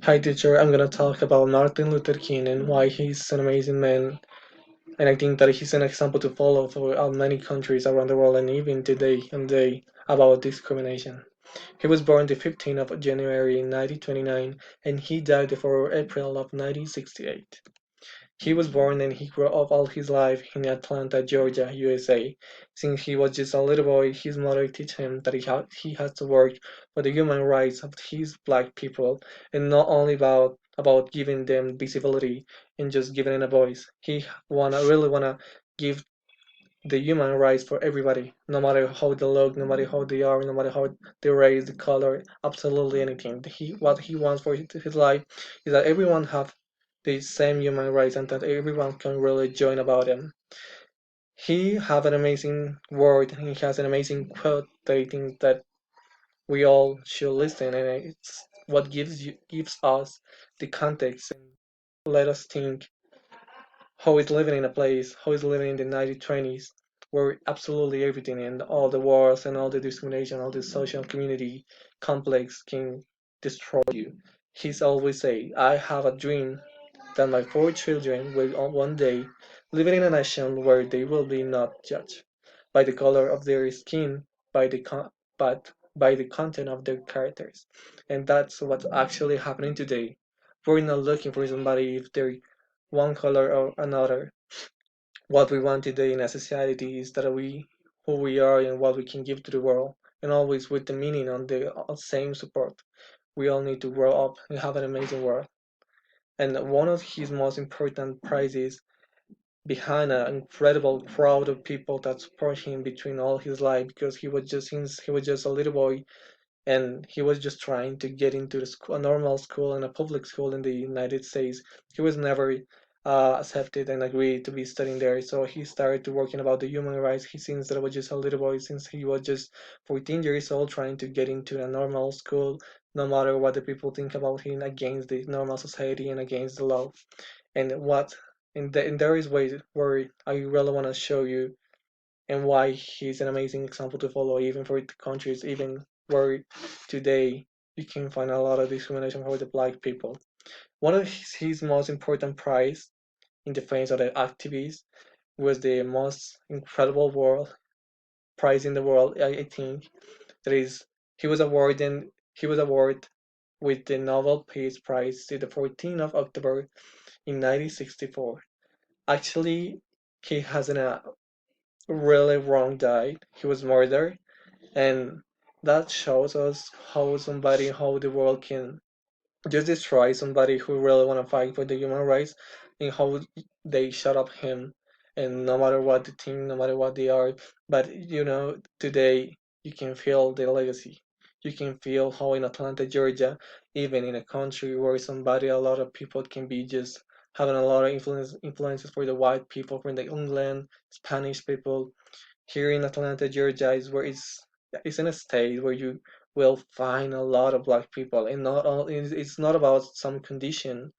Hi, teacher. I'm gonna talk about Martin Luther King and why he's an amazing man. And I think that he's an example to follow for many countries around the world and even today and day about discrimination. He was born the 15th of January 1929 and he died the 4th of April of 1968. He was born and he grew up all his life in Atlanta, Georgia, USA. Since he was just a little boy, his mother taught him that he had to work for the human rights of his black people, and not only about giving them visibility and just giving them a voice. He really wanna give the human rights for everybody, no matter how they look, no matter how they are, no matter how they race, the color, absolutely anything. What he wants for his life is that everyone have the same human rights and that everyone can really join about them. He have an amazing word and he has an amazing quote that I think that we all should listen, and it's what gives us the context and let us think how is living in a place, how is living in the 1920s, where absolutely everything and all the wars and all the discrimination, all the social community complex can destroy you. He's always say, I have a dream that my four children will one day live in a nation where they will be not judged by the color of their skin, by the but by the content of their characters. And that's what's actually happening today. We're not looking for somebody if they're one color or another. What we want today in a society is that who we are and what we can give to the world, and always with the meaning on the same support. We all need to grow up and have an amazing world. And one of his most important prizes behind an incredible crowd of people that support him between all his life because he was just a little boy and he was just trying to get into a normal school and a public school in the United States. He was never accepted and agreed to be studying there, so he started to working about the human rights. He since that was just a little boy, since he was just 14 years old, trying to get into a normal school, no matter what the people think about him, against the normal society and against the law. And what and there is ways where I really want to show you and why he's an amazing example to follow, even for the countries, even where today you can find a lot of discrimination for the black people. One of his most important prize in defense of the activists was the most incredible world prize in the world. I think that is he was awarded with the Nobel Peace Prize the 14th of October in 1964. Actually, he has a really wrong died. He was murdered, and that shows us how the world can just destroy somebody who really want to fight for the human rights, and how they shut up him, and no matter what the team, no matter what they are. But today you can feel the legacy. You can feel how in Atlanta, Georgia, even in a country where a lot of people can be just having a lot of influences for the white people, from the England, Spanish people, here in Atlanta, Georgia, is where it's in a state where you will find a lot of black people, and not all. It's not about some condition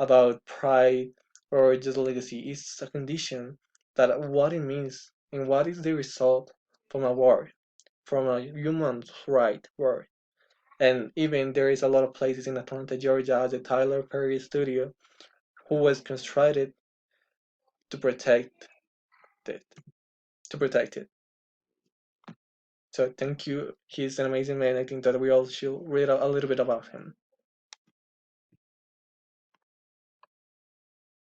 about pride or just legacy. It's a condition that what it means and what is the result from a war, from a human right war. And even there is a lot of places in Atlanta, Georgia, the Tyler Perry Studio, who was constructed to protect it, to protect it. So thank you. He's an amazing man. I think that we all should read a little bit about him.